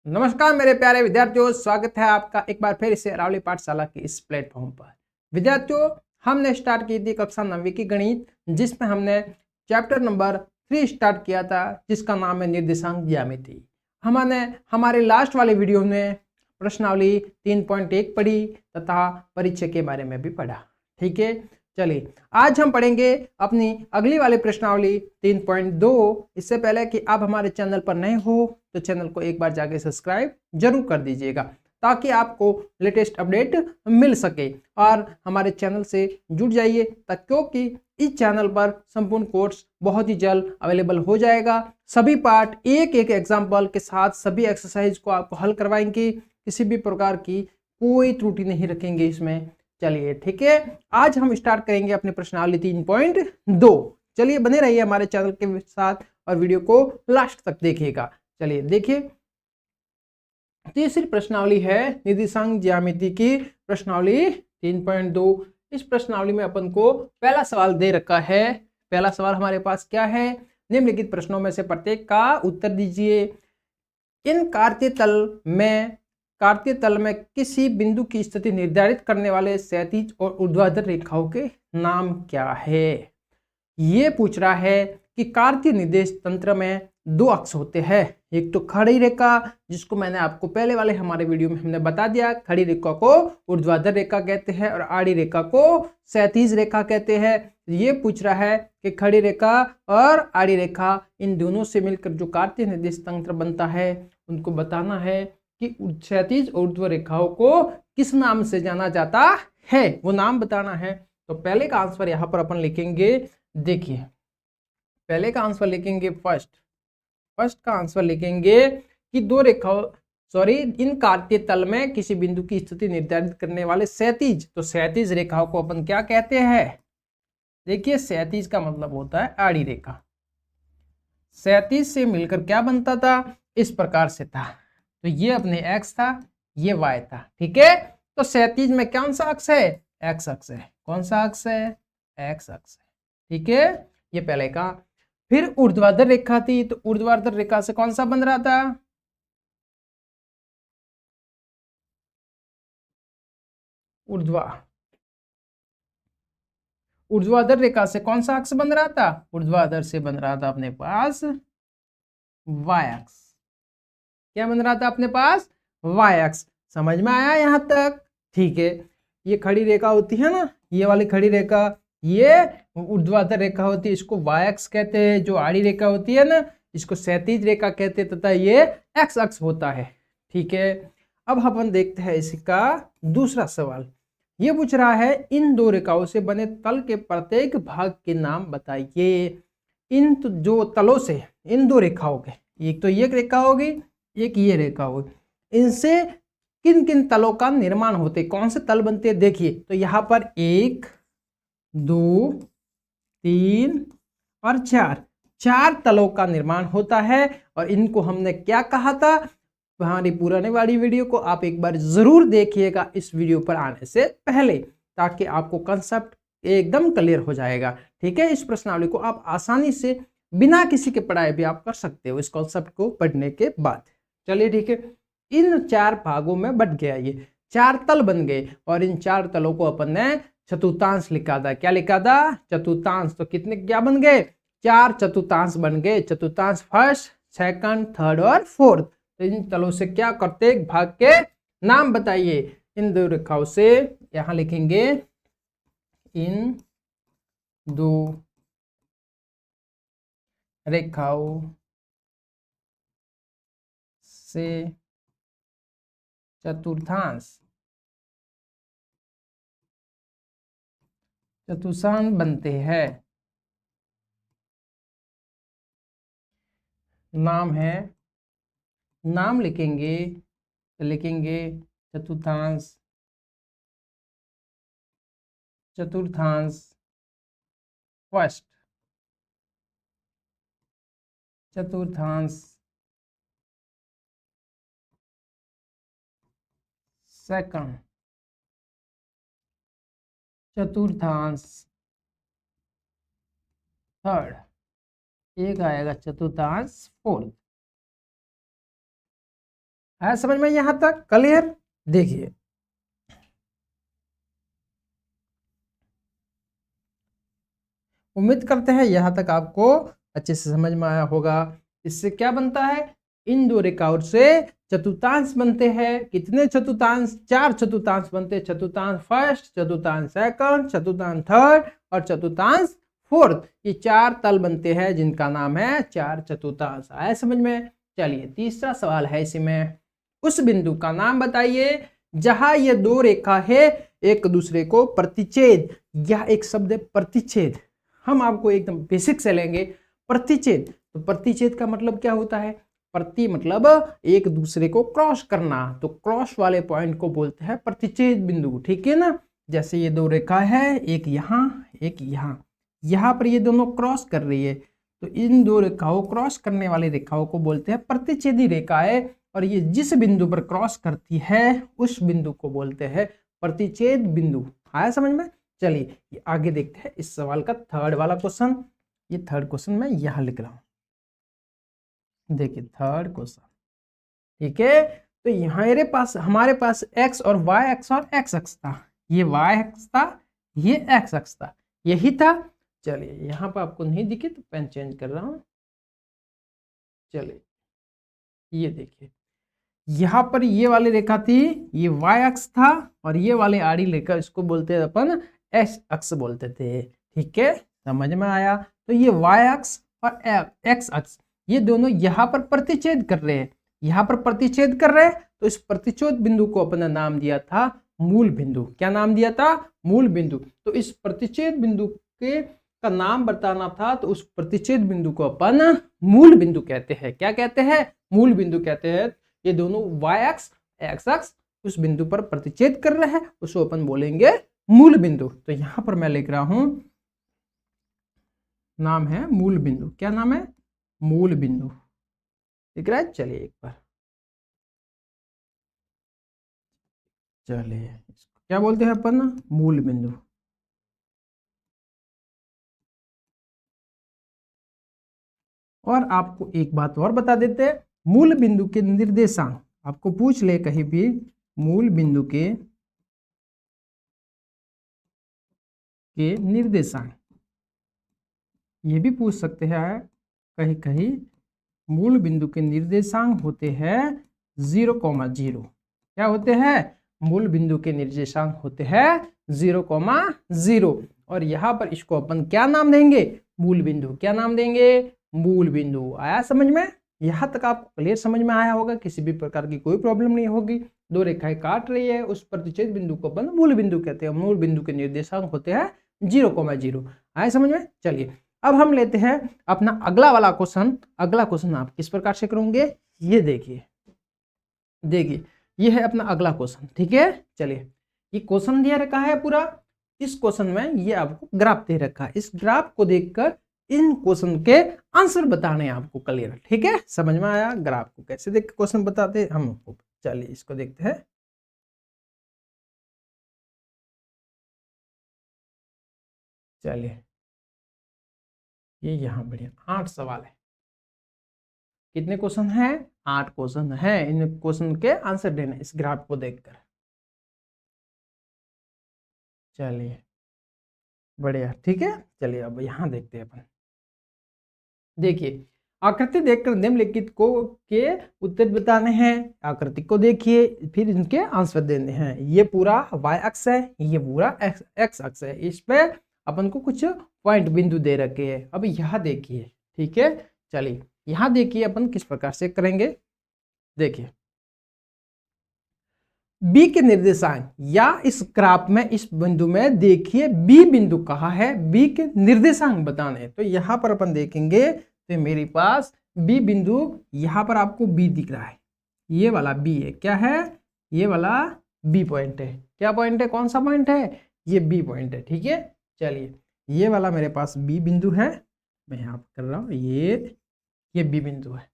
नमस्कार मेरे प्यारे विद्यार्थियों, स्वागत है आपका एक बार फिर से अरावली पाठशाला की इस प्लेटफॉर्म पर। विद्यार्थियों, हमने स्टार्ट की थी कक्षा 9वीं की गणित, जिसमें हमने चैप्टर नंबर 3 स्टार्ट किया था, जिसका नाम है निर्देशांक ज्यामिति। हमने हमारे लास्ट वाले वीडियो में प्रश्नावली 3.1 पढ़ी तथा परिचय के बारे में भी पढ़ा। ठीक है, चलिए आज हम पढ़ेंगे अपनी अगली वाली प्रश्नावली 3.2। इससे पहले कि आप हमारे चैनल पर नए हो तो चैनल को एक बार जाके सब्सक्राइब जरूर कर दीजिएगा, ताकि आपको लेटेस्ट अपडेट मिल सके और हमारे चैनल से जुड़ जाइए, क्योंकि इस चैनल पर संपूर्ण कोर्स बहुत ही जल्द अवेलेबल हो जाएगा। सभी पार्ट एक एक एग्जाम्पल के साथ सभी एक्सरसाइज को आपको हल करवाएंगे, किसी भी प्रकार की कोई त्रुटि नहीं रखेंगे इसमें। चलिए ठीक है, आज हम स्टार्ट करेंगे अपनी प्रश्नावली 3.2। चलिए बने रहिए हमारे चैनल के साथ और वीडियो को लास्ट तक देखिएगा। चलिए देखिए, तीसरी प्रश्नावली है निर्देशांक ज्यामिति की प्रश्नावली 3.2। इस प्रश्नावली में अपन को पहला सवाल दे रखा है। पहला सवाल हमारे पास क्या है? निम्नलिखित प्रश्नों में से प्रत्येक का उत्तर दीजिए। इन कार्तीय तल में किसी बिंदु की स्थिति निर्धारित करने वाले क्षैतिज और ऊर्ध्वाधर रेखाओं के नाम क्या है? ये पूछ रहा है कि कार्तीय निर्देश तंत्र में दो अक्ष होते हैं, एक तो खड़ी रेखा, जिसको मैंने आपको पहले वाले हमारे वीडियो में हमने बता दिया, खड़ी रेखा को ऊर्ध्वाधर रेखा कहते हैं और आड़ी रेखा को क्षैतिज रेखा कहते हैं। ये पूछ रहा है कि खड़ी रेखा और आड़ी रेखा, इन दोनों से मिलकर जो कार्तीय निर्देश तंत्र बनता है, उनको बताना है कि क्षैतिज और ऊर्ध्व रेखाओं को किस नाम से जाना जाता है, वो नाम बताना है। तो पहले का आंसर यहाँ पर अपन लिखेंगे। देखिए, पहले का आंसर लिखेंगे फर्स्ट का आंसर लिखेंगे कि दो रेखाओं इन कार्तीय तल में किसी बिंदु की स्थिति निर्धारित करने वाले क्षैतिज, तो क्षैतिज रेखाओं को अपन क्या कहते हैं? देखिए, क्षैतिज का मतलब होता है आड़ी रेखा। क्षैतिज से मिलकर क्या बनता था? इस प्रकार से था। तो ये अपने x था, ये y था। ठीक है, तो क्षैतिज में कौन सा अक्ष है? x अक्ष है। कौन सा अक्ष है? x अक्ष है। ठीक है, ये पहले का। फिर ऊर्ध्वाधर रेखा थी, तो ऊर्ध्वाधर रेखा से कौन सा बन रहा था? ऊर्ध्वाधर रेखा से कौन सा अक्ष बन रहा था? ऊर्ध्वाधर से बन रहा था अपने पास y अक्ष। क्या बन रहा था अपने पास? y अक्ष। समझ में आया यहां तक? ठीक है, ये खड़ी रेखा होती है ना, ये वाली खड़ी रेखा, ये ऊर्ध्वाधर रेखा होती है, इसको y अक्ष कहते हैं। जो आड़ी रेखा होती है ना, इसको क्षैतिज रेखा कहते हैं, तथा ये x अक्ष होता है। ठीक है, अब अपन देखते हैं इसका दूसरा सवाल। ये पूछ रहा है इन दो रेखाओं से बने तल के प्रत्येक भाग के नाम बताइए। इन जो तलों से, इन दो रेखाओं के, एक तो ये रेखा होगी, एक ये रेखा होगी, इनसे किन किन तलों का निर्माण होते, कौन से तल बनते हैं? देखिए, तो यहाँ पर 1 2 3 और 4 तलों का निर्माण होता है। और इनको हमने क्या कहा था? हमारी पुराने वाली वीडियो को आप एक बार जरूर देखिएगा इस वीडियो पर आने से पहले, ताकि आपको कंसेप्ट एकदम क्लियर हो जाएगा। ठीक है, इस प्रश्नावली को आप आसानी से बिना किसी के पढ़ाए भी आप कर सकते हो इस कॉन्सेप्ट को पढ़ने के बाद। चलिए ठीक है, इन 4 भागों में बट गया, ये 4 तल बन गए और इन 4 तलों को अपन ने चतुर्थांश लिखा था। क्या लिखा था? चतुर्थांश। तो कितने क्या बन गए? 4 चतुर्थांश बन गए। चतुर्थांश फर्स्ट, सेकंड, थर्ड और फोर्थ। तो इन तलों से क्या करते, एक भाग के नाम बताइए। इन दो रेखाओं से, यहां लिखेंगे इन दो रेखाओं से चतुर्थांश बनते हैं। नाम है, नाम लिखेंगे तो लिखेंगे चतुर्थांश फर्स्ट, चतुर्थांश सेकंड, चतुर्थांश थर्ड, एक आएगा चतुर्थांश फोर्थ। है समझ में यहां तक क्लियर? देखिए उम्मीद करते हैं यहां तक आपको अच्छे से समझ में आया होगा। इससे क्या बनता है, इन दो रेखाओं से चतुर्थांश बनते हैं। कितने चतुर्थांश? 4 चतुर्थांश बनते हैं। चतुर्थांश फर्स्ट, चतुर्थांश सेकंड, चतुर्थांश थर्ड और चतुर्थांश फोर्थ। ये 4 तल बनते हैं जिनका नाम है 4 चतुर्थांश। आया समझ में? चलिए तीसरा सवाल है इसमें, उस बिंदु का नाम बताइए जहां ये दो रेखा है एक दूसरे को प्रतिच्छेद। यह एक शब्द है प्रतिच्छेद। हम आपको एकदम बेसिक से लेंगे। प्रतिच्छेद, तो प्रतिच्छेद का मतलब क्या होता है? प्रति मतलब एक दूसरे को क्रॉस करना, तो क्रॉस वाले पॉइंट को बोलते हैं प्रतिच्छेद बिंदु, ठीक है ना। जैसे ये दो रेखा है, एक यहाँ एक यहाँ, यहाँ पर ये दोनों क्रॉस कर रही है, तो इन दो रेखाओं क्रॉस करने वाली रेखाओं को बोलते हैं प्रतिच्छेदी रेखाएं। और ये जिस बिंदु पर क्रॉस करती है उस बिंदु को बोलते हैं प्रतिच्छेद बिंदु। आया समझ में? चलिए आगे देखते हैं इस सवाल का थर्ड वाला क्वेश्चन। ये थर्ड क्वेश्चन मैं यहां लिख रहा हूं, देखिए थर्ड क्वेश्चन, ठीक है। तो यहाँ हमारे पास एक्स और वाई एक्स और एक्स अक्ष था। ये वाई अक्ष था, ये एक्स अक्ष था, यही था। चलिए यहाँ पर आपको नहीं दिखे तो पेन चेंज कर रहा हूं। चलिए ये देखिए, यहाँ पर ये वाली रेखा थी, ये वाई अक्ष था, और ये वाले आड़ी रेखा इसको बोलते हैं अपन एक्स अक्ष बोलते थे, ठीक है। समझ में आया? तो ये वाई अक्ष और एक्स अक्ष ये दोनों यहाँ पर प्रतिच्छेद कर रहे हैं, यहाँ पर प्रतिच्छेद कर रहे हैं, तो इस प्रतिच्छेद बिंदु को अपन ने नाम दिया था मूल बिंदु। क्या नाम दिया था? मूल बिंदु। तो इस प्रतिच्छेद बिंदु के का नाम बताना था, तो उस प्रतिच्छेद बिंदु को अपन मूल बिंदु कहते हैं। क्या कहते हैं? मूल बिंदु कहते हैं। ये दोनों वाई अक्ष एक्स अक्ष उस बिंदु पर प्रतिच्छेद कर रहे हैं, उसको अपन बोलेंगे मूल बिंदु। तो यहां पर मैं लिख रहा हूं, नाम है मूल बिंदु। क्या नाम है? मूल बिंदु। दिख रहा है? चलिए एक बार, चलिए इसको क्या बोलते हैं अपन? मूल बिंदु। और आपको एक बात और बता देते हैं, मूल बिंदु के निर्देशांक आपको पूछ ले कहीं भी, मूल बिंदु के निर्देशांक ये भी पूछ सकते हैं कहीं कहीं। मूल बिंदु के निर्देशांक होते हैं 0,0। क्या होते हैं? मूल बिंदु के निर्देशांक होते हैं 0,0। और यहाँ पर इसको अपन क्या नाम देंगे? मूल बिंदु। क्या नाम देंगे? मूल बिंदु। आया समझ में? यहाँ तक आपको क्लियर समझ में आया होगा, किसी भी प्रकार की कोई प्रॉब्लम नहीं होगी। दो रेखाएं काट रही है, उस प्रतिच्छेद बिंदु को अपन मूल बिंदु कहते हैं। मूल बिंदु के निर्देशांक होते हैं 0,0। आया समझ में? चलिए अब हम लेते हैं अपना अगला वाला क्वेश्चन। अगला क्वेश्चन आप किस प्रकार से करोगे? ये देखिए, देखिए ये है अपना अगला क्वेश्चन, ठीक है। चलिए ये क्वेश्चन दिया रखा है पूरा। इस क्वेश्चन में ये आपको ग्राफ दे रखा है। इस ग्राफ को देखकर इन क्वेश्चन के आंसर बताने हैं आपको क्लियर, ठीक है। समझ में आया? ग्राफ को कैसे देख क्वेश्चन बताते हम। चलिए इसको देखते हैं। चलिए ये यहाँ बढ़िया 8 सवाल है। कितने क्वेश्चन हैं? 8 क्वेश्चन है। इन क्वेश्चन के आंसर देने इस ग्राफ को देखकर। चलिए बढ़िया, ठीक है। चलिए अब यहाँ देखते हैं अपन। देखिए आकृति देखकर निम्नलिखित को के उत्तर बताने हैं। आकृति को देखिए, फिर इनके आंसर देने हैं। ये पूरा y अक्ष है, ये पूरा x अक्ष है। इस पे अपन को कुछ पॉइंट बिंदु दे रखे हैं। अब यहाँ देखिए, ठीक है। चलिए यहाँ देखिए अपन किस प्रकार से करेंगे। देखिए बी के निर्देशांक, या इस ग्राफ में इस बिंदु में देखिए बी बिंदु कहाँ है, बी के निर्देशांक बताने। तो यहाँ पर अपन देखेंगे तो मेरे पास बी बिंदु, यहाँ पर आपको बी दिख रहा है, ये वाला बी है। क्या है? ये वाला बी पॉइंट है। क्या पॉइंट है? कौन सा पॉइंट है? ये बी पॉइंट है, ठीक है। चलिए ये वाला मेरे पास बी बिंदु है, मैं यहाँ पर कर रहा हूँ, ये बी बिंदु है।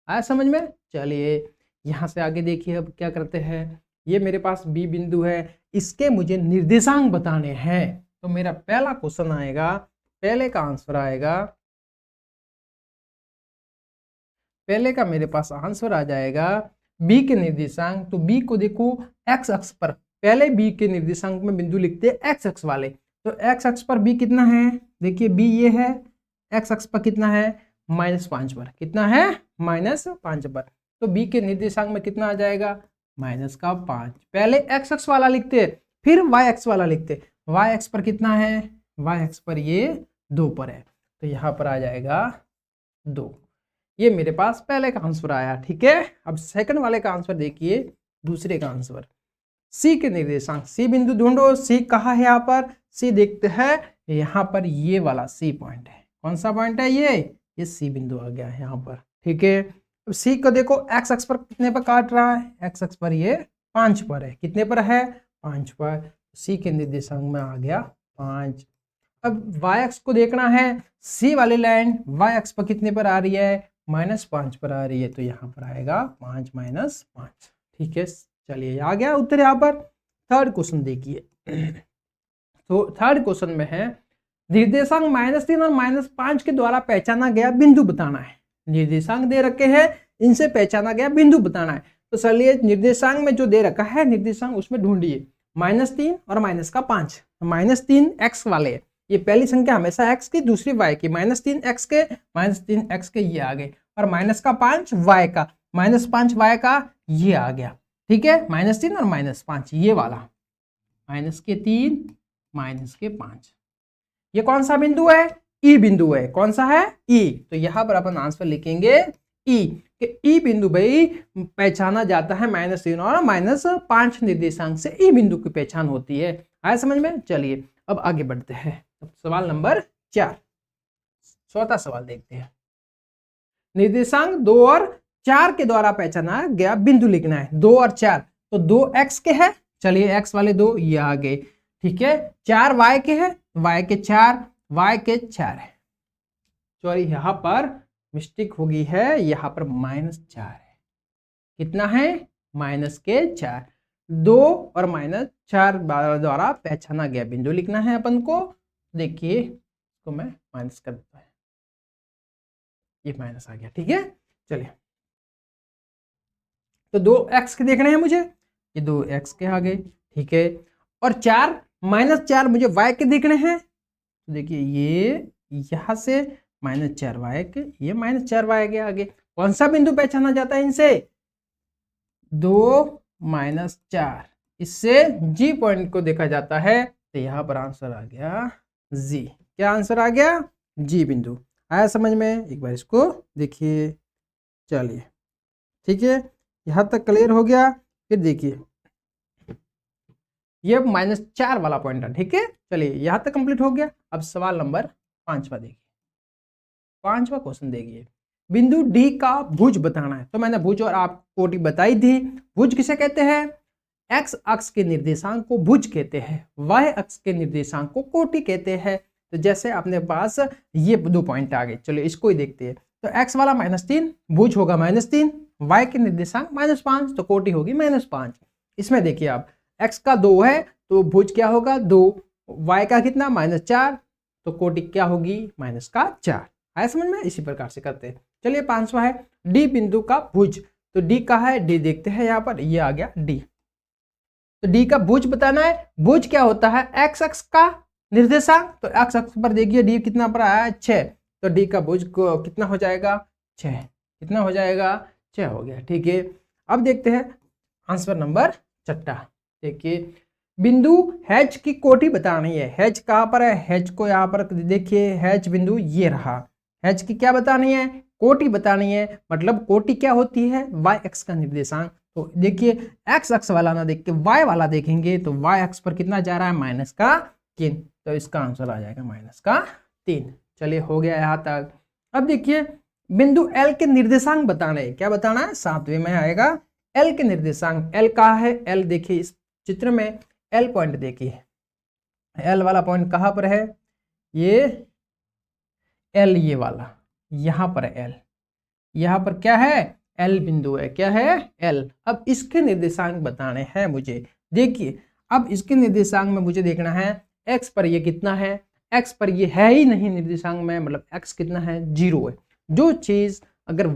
आया समझ में? चलिए यहाँ से आगे देखिए अब क्या करते हैं। ये मेरे पास बी बिंदु है, इसके मुझे निर्देशांक बताने हैं। तो मेरा पहला क्वेश्चन आएगा, पहले का आंसर आएगा, पहले का मेरे पास आंसर आ जाएगा बी के निर्देशांक, तो बी को देखो एक्स अक्ष पर, पहले बी के निर्देशांक में बिंदु लिखते हैं एक्स अक्ष वाले, तो एक्स अक्ष पर बी कितना है, देखिए बी ये है, एक्स अक्ष पर कितना है -5 पर, कितना है -5 पर, तो बी के निर्देशांक में कितना आ जाएगा -5। पहले एक्स अक्ष वाला लिखते फिर वाई अक्ष वाला लिखते, वाई अक्ष पर कितना है, वाई अक्ष पर ये 2 पर है, तो यहाँ पर आ जाएगा 2। ये मेरे पास पहले का आंसर आया, ठीक है। अब सेकंड वाले का आंसर देखिए, दूसरे का आंसर सी के निर्देशांक, सी बिंदु ढूंढो, सी कहाँ है, यहाँ पर सी देखते हैं, यहाँ पर ये वाला सी पॉइंट है, कौन सा पॉइंट है ये सी बिंदु आ गया है यहाँ पर, ठीक है। अब सी को देखो एक्स अक्ष पर कितने पर काट रहा है, एक्स अक्ष पर ये 5 पर है, कितने पर है 5 पर, सी के निर्देशांक में आ गया 5। अब वाई अक्ष को देखना है, सी वाली लाइन वाई अक्ष पर कितने पर आ रही है -5 पर आ रही है, तो यहाँ पर आएगा 5 -5, ठीक है। चलिए आ गया उत्तर यहाँ पर। थर्ड क्वेश्चन देखिए, तो थर्ड क्वेश्चन में है निर्देशांक -3 और -5 के द्वारा पहचाना गया बिंदु बताना है। निर्देशांक दे रखे हैं, इनसे पहचाना गया बिंदु बताना है, तो चलिए निर्देशांक में जो दे रखा है निर्देशांक उसमें ढूंढिए, -3 और -5, -3 x वाले, ये पहली संख्या हमेशा x की, दूसरी y की, -3 x के ये आ गए, और -5 y का, -5 y का ये आ गया, ठीक है। -3 और -5 ये वाला, -3 -5, ये कौन सा बिंदु है, ई बिंदु है, कौन सा है ई, तो यहाँ पर अपन आंसर लिखेंगे ई, कि ई बिंदु भाई पहचाना जाता है -3 और -5 निर्देशांक से ई बिंदु की पहचान होती है। आया समझ में। चलिए अब आगे बढ़ते हैं, सवाल नंबर 4, चौथा सवाल देखते हैं। निर्देशांक 2 और 4 के द्वारा पहचाना गया बिंदु लिखना है, 2 और 4, तो 2 x के है, चलिए x वाले 2 ये आ गए, ठीक है। 4 y के है, y के 4, y के 4 है, सॉरी यहाँ पर मिस्टेक हो गई है, यहाँ पर -4 है, कितना है -4, 2 और -4 द्वारा पहचाना गया बिंदु लिखना है अपन को। देखिए इसको मैं माइनस कर देता है, ये माइनस आ गया, ठीक है। चलिए तो 2x के देखने हैं मुझे, ये 2x के आ गए, ठीक है, और 4 -4 मुझे y के देखने हैं, तो देखिए ये यहाँ से -4y के, ये -4y के आगे, कौन सा बिंदु पहचाना जाता है इनसे, 2 -4, इससे जी पॉइंट को देखा जाता है, तो यहाँ पर आंसर आ गया जी, क्या आंसर आ गया जी बिंदु। आया समझ में, एक बार इसको देखिए, चलिए ठीक है, यहाँ तक क्लियर हो गया। फिर देखिए ये -4 वाला पॉइंट है, ठीक है। चलिए यहाँ तक कंप्लीट हो गया। अब सवाल नंबर 5वां देखिए, 5वां क्वेश्चन देखिए, बिंदु डी का भुज बताना है, तो मैंने भुज और आप कोटि बताई थी। भुज किसे कहते हैं, एक्स अक्ष के निर्देशांक को भुज कहते हैं, वाई अक्ष के निर्देशांक को कोटि कहते हैं। तो जैसे अपने पास ये 2 पॉइंट आ गए, चलो इसको ही देखते हैं। तो x वाला -3 भुज होगा -3, y के निर्देशांक -5, तो कोटि होगी -5। इसमें देखिए आप x का 2 है तो भुज क्या होगा 2, y का कितना -4, तो कोटि क्या होगी -4। आया समझ में, इसी प्रकार से करते हैं। चलिए 5वां है डी बिंदु का भुज, तो डी का है, डी देखते हैं यहाँ पर, ये आ गया डी, तो डी का भुज बताना है। भुज क्या होता है, एक्स अक्ष का निर्देशांक, तो एक्स अक्ष पर देखिए डी कितना पर आया है 6, तो डी का भुज को कितना हो जाएगा 6, कितना हो जाएगा 6 हो गया, ठीक है। अब देखते हैं आंसर नंबर 6, देखिए बिंदु हैच की कोटि बतानी है। हैच कहाँ पर है, हैच को यहाँ पर देखिए, हैच बिंदु ये रहा, हैच की क्या बतानी है, कोटि बतानी है। मतलब कोटि क्या होती है, वाई एक्स का निर्देशांक। तो देखिए एक्स अक्ष वाला ना देख के वाई वाला देखेंगे, तो वाई अक्ष पर कितना जा रहा है -3, तो इसका आंसर आ जाएगा -3। चलिए हो गया यहाँ तक। अब देखिए बिंदु एल के निर्देशांक बताना है, क्या बताना है, 7वें में आएगा एल के निर्देशांक। एल कहाँ है, एल देखिए इस चित्र में एल पॉइंट देखिए, एल वाला पॉइंट कहाँ पर है, ये एल, ये वाला यहाँ पर एल, यहाँ पर क्या है एल बिंदु है, क्या है एल। अब इसके निर्देशांक बताने हैं मुझे। देखिए अब इसके निर्देशांक में मुझे देखना है एक्स पर ये कितना है, एक्स पर ये है ही नहीं निर्देशांक में, मतलब एक्स कितना है 0 है। जो चीज अगर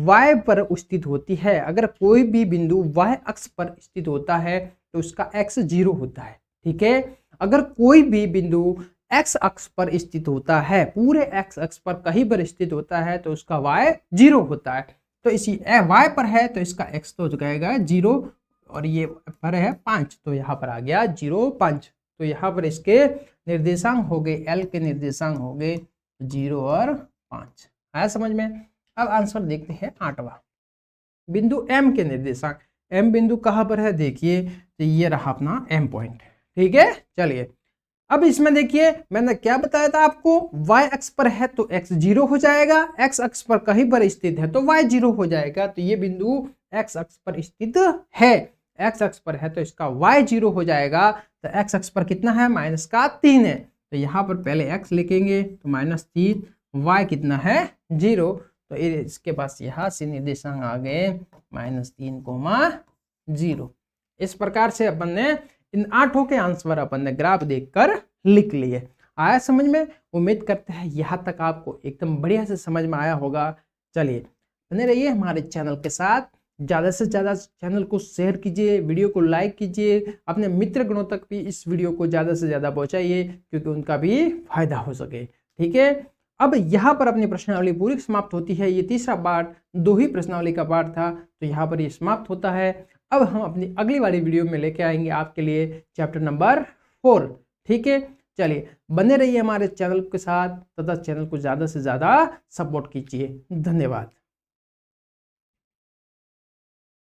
y पर स्थित होती है, अगर कोई भी बिंदु y अक्ष पर स्थित होता है तो उसका x 0 होता है। ठीक है, अगर कोई भी बिंदु x अक्ष पर स्थित होता है, पूरे x अक्ष पर कहीं पर स्थित होता है तो उसका y 0 होता है। तो इसी y पर है तो इसका x तो हो जाएगा 0 और ये पर है 5 तो यहाँ पर आ गया 0 5। तो यहाँ पर इसके निर्देशांक हो गए, L के निर्देशांक हो गए 0 और 5। आया समझ में। अब आंसर देखते हैं 8वां। बिंदु M के निर्देशांक। M बिंदु कहाँ पर है देखिए, तो ये रहा अपना M पॉइंट। ठीक है, चलिए अब इसमें देखिए मैंने क्या बताया था आपको, y अक्ष पर है तो x 0 हो जाएगा, x अक्ष पर कहीं पर स्थित है तो y 0 हो जाएगा। तो ये बिंदु x अक्ष पर स्थित है, x अक्ष पर है तो इसका y 0 हो जाएगा। तो x अक्ष पर कितना है, -3 है, तो यहाँ पर पहले x लिखेंगे तो -3, y कितना है 0, तो इसके पास यहाँ से निर्देशांक आ गए -3, 0। इस प्रकार से अपन ने इन 8 के आंसर अपन ने ग्राफ देखकर लिख लिए। आया समझ में। उम्मीद करते हैं यहाँ तक आपको एकदम बढ़िया से समझ में आया होगा। चलिए बने रहिए हमारे चैनल के साथ, ज़्यादा से ज़्यादा चैनल को शेयर कीजिए, वीडियो को लाइक कीजिए, अपने मित्र गणों तक भी इस वीडियो को ज़्यादा से ज़्यादा पहुँचाइए क्योंकि उनका भी फायदा हो सके। ठीक है, अब यहाँ पर अपनी प्रश्नावली पूरी समाप्त होती है। ये तीसरा पार्ट, 2 ही प्रश्नावली का पार्ट था, तो यहाँ पर ये समाप्त होता है। अब हम अपनी अगली वाली वीडियो में लेके आएंगे आपके लिए चैप्टर नंबर 4। ठीक है, चलिए बने रहिए हमारे चैनल के साथ तथा चैनल को ज़्यादा से ज़्यादा सपोर्ट कीजिए। धन्यवाद।